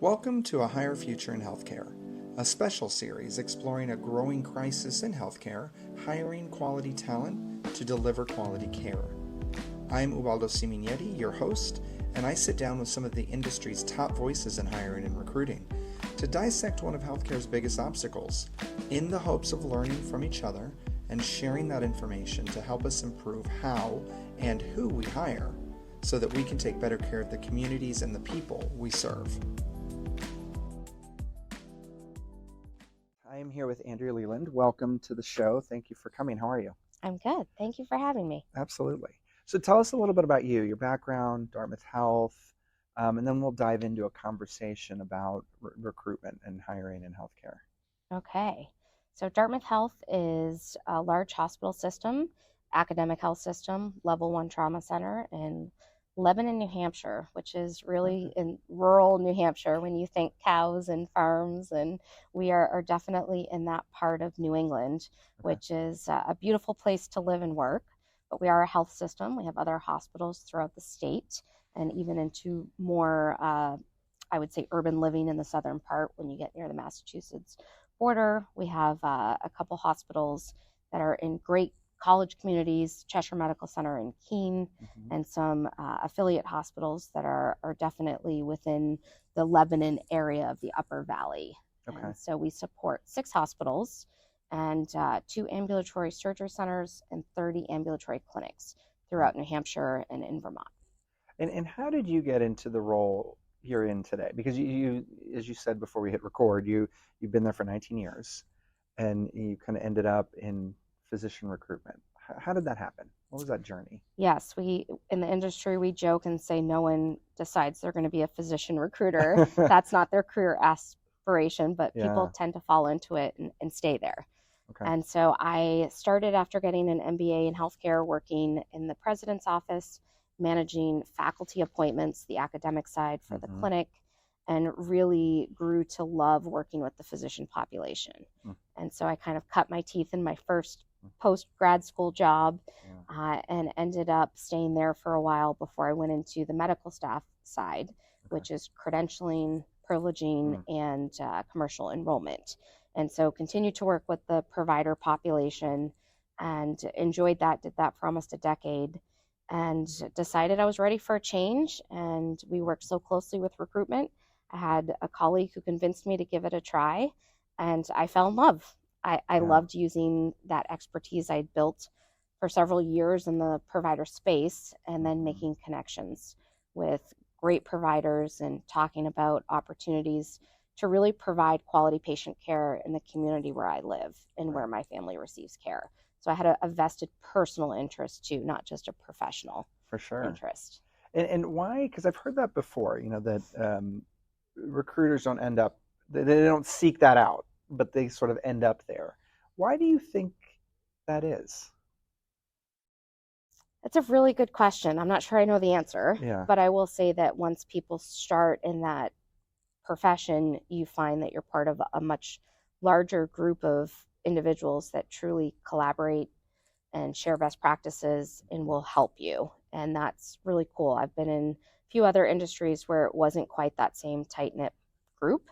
Welcome to A Higher Future in Healthcare, a special series exploring a growing crisis in healthcare, hiring quality talent to deliver quality care. I'm Ubaldo Siminietti, your host, and I sit down with some of the industry's top voices in hiring and recruiting to dissect one of healthcare's biggest obstacles, in the hopes of learning from each other and sharing that information to help us improve how and who we hire so that we can take better care of the communities and the people we serve. I am here with Andrea Leland. Welcome to the show. Thank you for coming. How are you? I'm good. Thank you for having me. Absolutely. So tell us a little bit about you, your background, Dartmouth Health, and then we'll dive into a conversation about recruitment and hiring in healthcare. Okay. So Dartmouth Health is a large hospital system, academic health system, level 1 trauma center in Lebanon, New Hampshire, which is really in rural New Hampshire when you think cows and farms. And we are definitely in that part of New England, which is a beautiful place to live and work. But we are a health system. We have other hospitals throughout the state and even into more, I would say, urban living in the southern part when you get near the Massachusetts border. We have a couple hospitals that are in great college communities, Cheshire Medical Center in Keene, and some affiliate hospitals that are definitely within the Lebanon area of the Upper Valley. And so we support 6 hospitals and 2 ambulatory surgery centers and 30 ambulatory clinics throughout New Hampshire and in Vermont. And how did you get into the role you're in today? Because you, as you said before we hit record, you've been there for 19 years and you kind of ended up in physician recruitment. How did that happen? What was that journey? Yes, we in the industry, we joke and say no one decides they're going to be a physician recruiter. That's not their career aspiration, but people tend to fall into it and stay there. And so I started after getting an MBA in healthcare, working in the president's office, managing faculty appointments, the academic side for the clinic, and really grew to love working with the physician population. And so I kind of cut my teeth in my first post-grad school job and ended up staying there for a while before I went into the medical staff side, which is credentialing, privileging, and commercial enrollment. And so continued to work with the provider population and enjoyed that, did that for almost a decade, and decided I was ready for a change. And we worked so closely with recruitment. I had a colleague who convinced me to give it a try, and I fell in love. I loved using that expertise I'd built for several years in the provider space and then making connections with great providers and talking about opportunities to really provide quality patient care in the community where I live and where my family receives care. So I had a vested personal interest too, not just a professional interest. And why? Because I've heard that before, that recruiters don't end up, they don't seek that out, but they sort of end up there. Why do you think that is? That's a really good question. I'm not sure I know the answer, but I will say that once people start in that profession, you find that you're part of a much larger group of individuals that truly collaborate and share best practices and will help you. And that's really cool. I've been in a few other industries where it wasn't quite that same tight-knit group.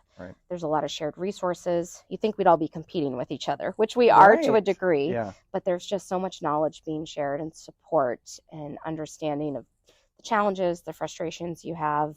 There's a lot of shared resources. You think we'd all be competing with each other, which we are to a degree, but there's just so much knowledge being shared and support and understanding of the challenges, the frustrations you have.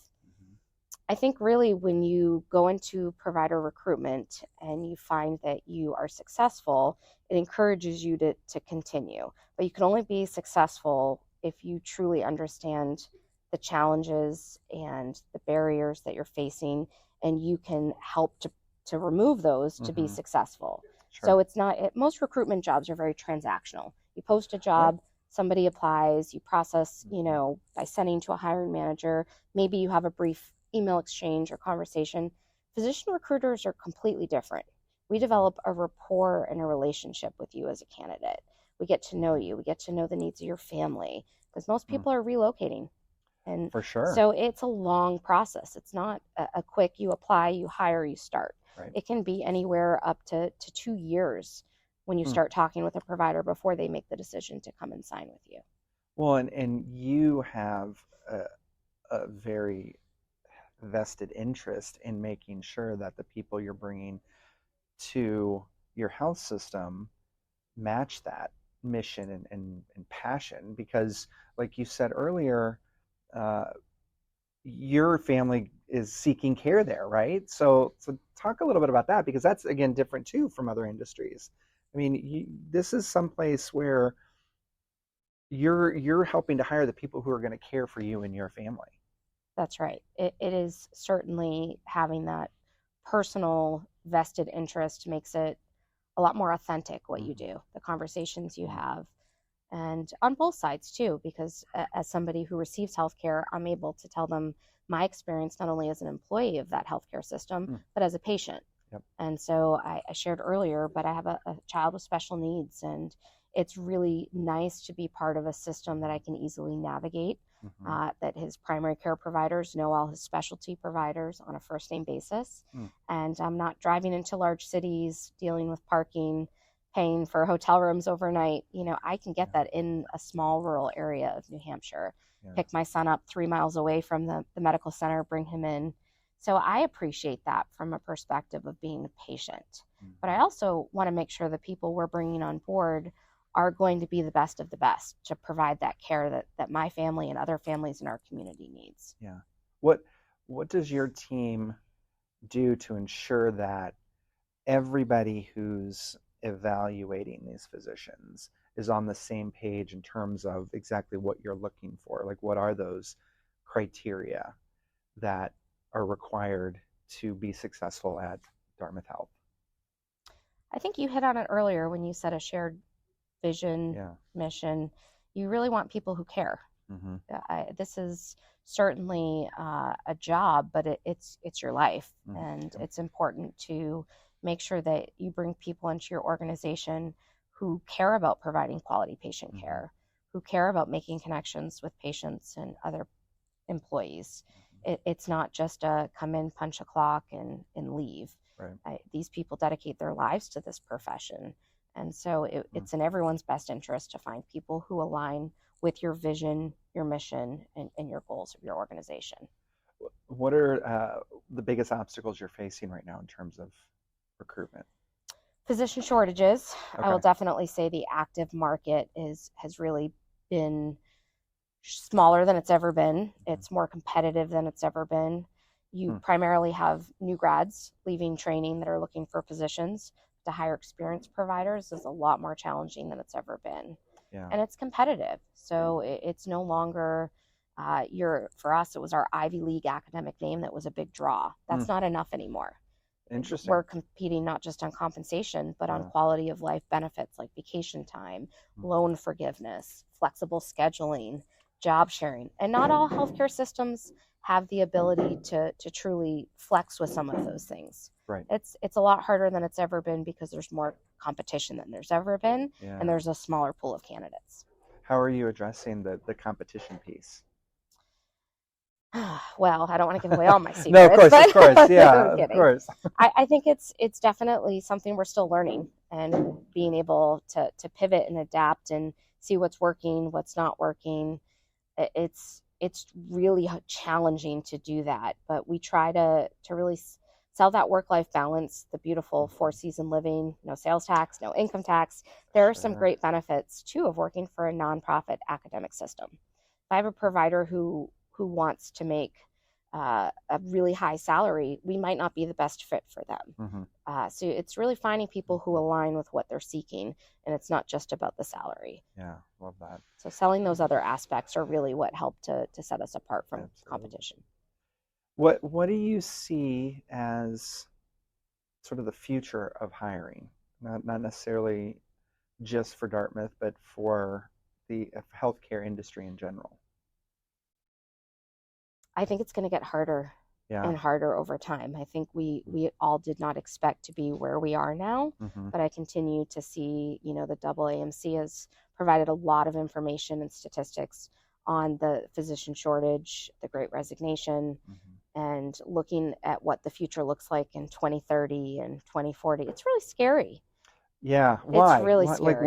I think really when you go into provider recruitment and you find that you are successful, it encourages you to continue. But you can only be successful if you truly understand the challenges and the barriers that you're facing, and you can help to remove those to be successful. So it's not, most recruitment jobs are very transactional. You post a job, somebody applies, you process, by sending to a hiring manager, maybe you have a brief email exchange or conversation. Physician recruiters are completely different. We develop a rapport and a relationship with you as a candidate. We get to know you. We get to know the needs of your family, because most people are relocating. And so it's a long process. It's not a quick, you apply, you hire, you start. It can be anywhere up to 2 years when you start talking with a provider before they make the decision to come and sign with you. Well, and you have a very vested interest in making sure that the people you're bringing to your health system match that mission and passion, because like you said earlier, your family is seeking care there, right? So talk a little bit about that, because that's, again, different too from other industries. I mean, this is someplace where you're helping to hire the people who are going to care for you and your family. That's right. It is certainly having that personal vested interest makes it a lot more authentic what you do, the conversations you have, and on both sides too, because as somebody who receives healthcare, I'm able to tell them my experience not only as an employee of that healthcare system, but as a patient. Yep. And so I shared earlier, but I have a child with special needs, and it's really nice to be part of a system that I can easily navigate, that his primary care providers know all his specialty providers on a first name basis. And I'm not driving into large cities, dealing with parking, paying for hotel rooms overnight. I can get that in a small rural area of New Hampshire. Pick my son up 3 miles away from the medical center, bring him in. So I appreciate that from a perspective of being a patient. But I also want to make sure the people we're bringing on board are going to be the best of the best to provide that care that my family and other families in our community needs. Yeah. What does your team do to ensure that everybody who's evaluating these physicians is on the same page in terms of exactly what you're looking for? Like, what are those criteria that are required to be successful at Dartmouth Health? I think you hit on it earlier when you said a shared vision, mission. You really want people who care. This is certainly a job, but it's your life, and it's important to make sure that you bring people into your organization who care about providing quality patient care, who care about making connections with patients and other employees. It's not just a come in, punch a clock, and leave. Right. These people dedicate their lives to this profession. And so it's in everyone's best interest to find people who align with your vision, your mission, and your goals of your organization. What are the biggest obstacles you're facing right now in terms of recruitment? Physician shortages. I will definitely say the active market has really been smaller than it's ever been. It's more competitive than it's ever been. You primarily have new grads leaving training that are looking for positions. To hire experienced providers is a lot more challenging than it's ever been. And it's competitive. So it's no longer for us, it was our Ivy League academic name that was a big draw. That's not enough anymore. Interesting. We're competing not just on compensation, but on quality of life benefits like vacation time, loan forgiveness, flexible scheduling, job sharing. And not all healthcare systems have the ability to truly flex with some of those things. Right. It's a lot harder than it's ever been because there's more competition than there's ever been, and there's a smaller pool of candidates. How are you addressing the competition piece? Well, I don't want to give away all my secrets. No, of course, yeah, of course. I think it's definitely something we're still learning, and being able to pivot and adapt and see what's working, what's not working. It's really challenging to do that, but we try to really sell that work-life balance, the beautiful 4-season living, no sales tax, no income tax. There are some great benefits too of working for a nonprofit academic system. If I have a provider who wants to make a really high salary, we might not be the best fit for them. So it's really finding people who align with what they're seeking, and it's not just about the salary. Yeah, love that. So selling those other aspects are really what helped to set us apart from competition. What do you see as sort of the future of hiring? Not necessarily just for Dartmouth, but for the healthcare industry in general. I think it's going to get harder and harder over time. I think we all did not expect to be where we are now, but I continue to see, the AAMC has provided a lot of information and statistics on the physician shortage, the Great Resignation, and looking at what the future looks like in 2030 and 2040. It's really scary. Yeah, why? It's really scary. Like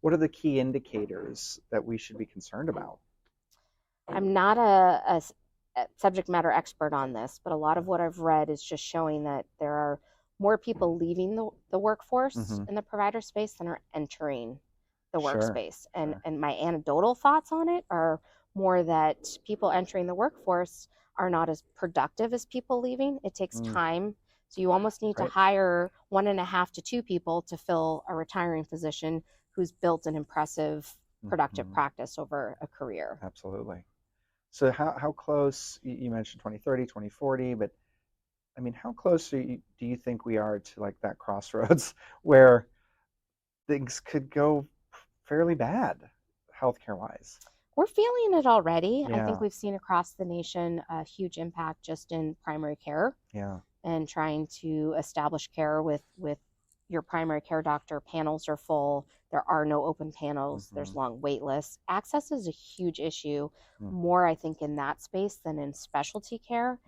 what are the key indicators that we should be concerned about? I'm not a subject matter expert on this, but a lot of what I've read is just showing that there are more people leaving the workforce in the provider space than are entering the workspace. And my anecdotal thoughts on it are more that people entering the workforce are not as productive as people leaving. It takes time. So you almost need to hire 1.5 to 2 people to fill a retiring physician who's built an impressive, productive practice over a career. Absolutely. So how close, you mentioned 2030, 2040, but I mean, how close do you think we are to like that crossroads where things could go fairly bad healthcare wise? We're feeling it already. I think we've seen across the nation a huge impact just in primary care. And trying to establish care with your primary care doctor. Panels are full. There are no open panels. There's long wait lists. Access is a huge issue, more I think in that space than in specialty care.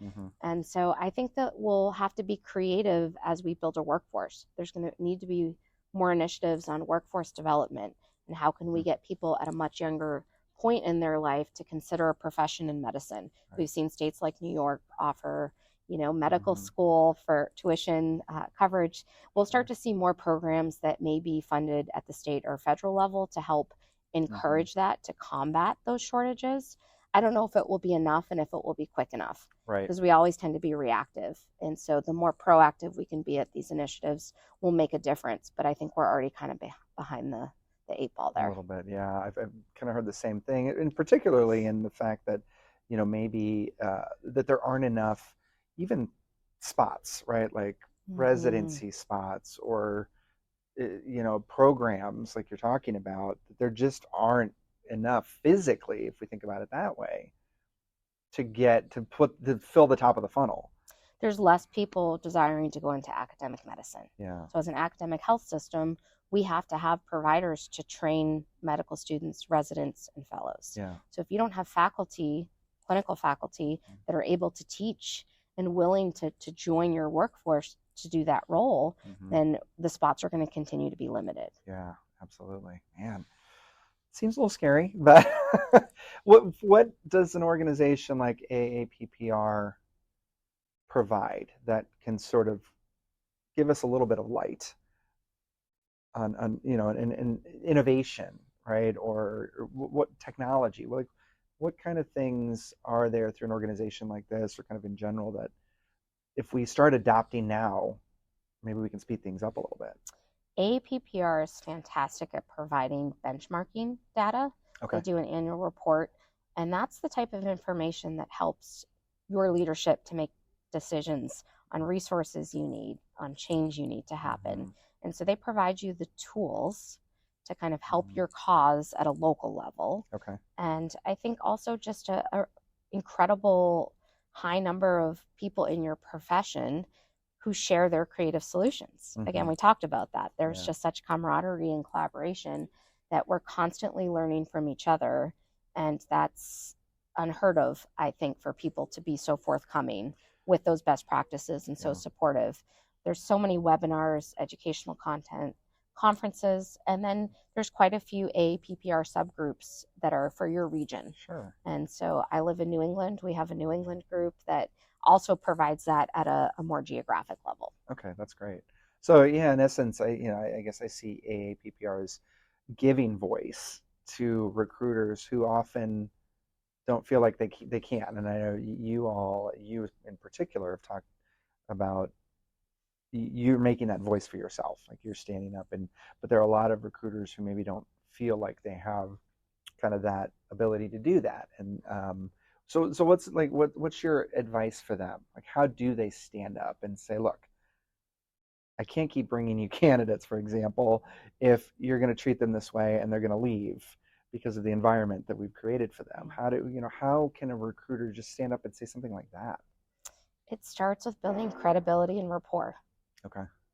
And so I think that we'll have to be creative as we build a workforce. There's going to need to be more initiatives on workforce development and how can we get people at a much younger point in their life to consider a profession in medicine. We've seen states like New York offer medical school for tuition coverage. We'll start to see more programs that may be funded at the state or federal level to help encourage that, to combat those shortages. I don't know if it will be enough and if it will be quick enough, because we always tend to be reactive. And so the more proactive we can be at these initiatives will make a difference. But I think we're already kind of behind the 8 ball there. A little bit, yeah. I've kind of heard the same thing, and particularly in the fact that, maybe that there aren't enough even spots, right? Like residency spots or, programs like you're talking about. There just aren't enough physically, if we think about it that way, to fill the top of the funnel. There's less people desiring to go into academic medicine. So as an academic health system, we have to have providers to train medical students, residents, and fellows. So if you don't have faculty, clinical faculty, that are able to teach and willing to join your workforce to do that role, then the spots are going to continue to be limited. Yeah, absolutely. Man, seems a little scary, but what does an organization like AAPPR provide that can sort of give us a little bit of light on an innovation, right? Or what technology, what kind of things are there through an organization like this, or kind of in general, that if we start adopting now, maybe we can speed things up a little bit? AAPPR is fantastic at providing benchmarking data. They do an annual report, and that's the type of information that helps your leadership to make decisions on resources you need, on change you need to happen. And so they provide you the tools to kind of help your cause at a local level. And I think also just a incredible high number of people in your profession who share their creative solutions. Again, we talked about that. There's just such camaraderie and collaboration that we're constantly learning from each other. And that's unheard of, I think, for people to be so forthcoming with those best practices and so supportive. There's so many webinars, educational content, conferences, and then there's quite a few AAPPR subgroups that are for your region. And so I live in New England. We have a New England group that also provides that at a more geographic level. Okay, that's great. So yeah, in essence, I guess I see AAPPR as giving voice to recruiters who often don't feel like they can. And I know you in particular have talked about you're making that voice for yourself, like you're standing up, but there are a lot of recruiters who maybe don't feel like they have kind of that ability to do that. And so what's your advice for them? Like, how do they stand up and say, look, I can't keep bringing you candidates, for example, if you're going to treat them this way and they're going to leave because of the environment that we've created for them? How can a recruiter just stand up and say something like that? It starts with building credibility and rapport.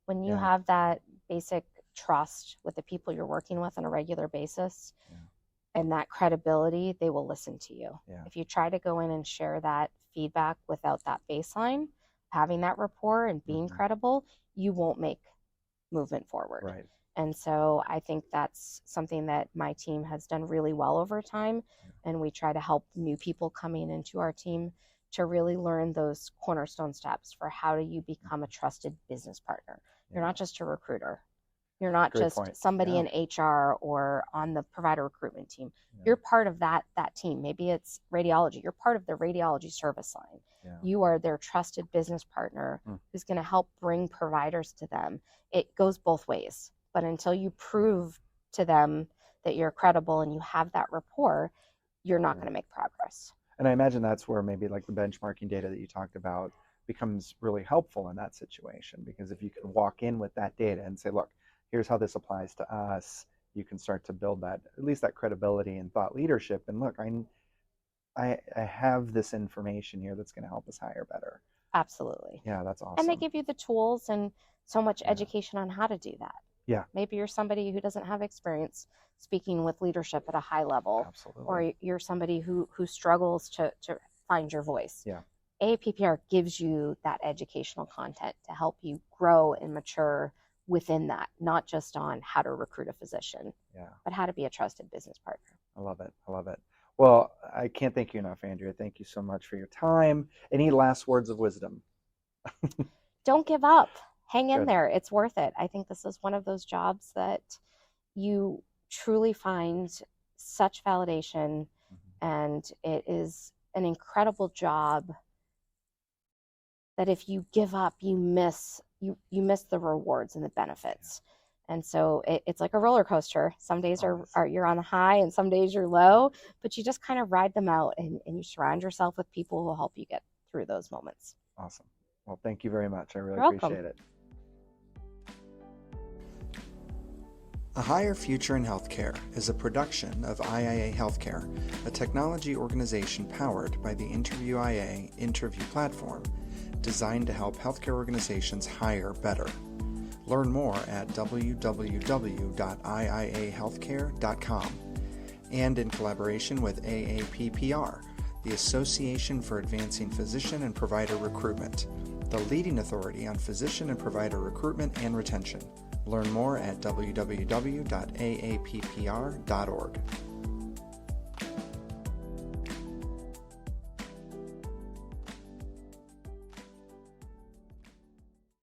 When you have that basic trust with the people you're working with on a regular basis, and that credibility, they will listen to you. If you try to go in and share that feedback without that baseline, having that rapport and being credible, you won't make movement forward. And so I think that's something that my team has done really well over time. And we try to help new people coming into our team to really learn those cornerstone steps for how do you become a trusted business partner. You're not just a recruiter. You're not Great just point. somebody in HR or on the provider recruitment team. You're part of that team. Maybe it's radiology. You're part of the radiology service line. You are their trusted business partner who's going to help bring providers to them. It goes both ways. But until you prove to them that you're credible and you have that rapport, you're not going to make progress. And I imagine that's where maybe like the benchmarking data that you talked about becomes really helpful in that situation, because if you can walk in with that data and say, look, here's how this applies to us, you can start to build that, at least that credibility and thought leadership. And look, I have this information here that's going to help us hire better. Absolutely. Yeah, that's awesome. And they give you the tools and so much education on how to do that. Yeah. Maybe you're somebody who doesn't have experience speaking with leadership at a high level. Absolutely. Or you're somebody who struggles to find your voice. Yeah. AAPPR gives you that educational content to help you grow and mature within that, not just on how to recruit a physician, but how to be a trusted business partner. I love it. I love it. Well, I can't thank you enough, Andrea. Thank you so much for your time. Any last words of wisdom? Don't give up. Hang in there. It's worth it. I think this is one of those jobs that you truly find such validation, and it is an incredible job that if you give up, you miss the rewards and the benefits. And so it's like a roller coaster. Some days are you're on the high and some days you're low, but you just kind of ride them out and you surround yourself with people who will help you get through those moments. Awesome. Well, thank you very much. I really You're appreciate welcome. it. A Higher Future in Healthcare is a production of IIA Healthcare, a technology organization powered by the Interview IA interview platform, designed to help healthcare organizations hire better. Learn more at www.iaahealthcare.com and in collaboration with AAPPR, the Association for Advancing Physician and Provider Recruitment, the leading authority on physician and provider recruitment and retention. Learn more at www.aappr.org.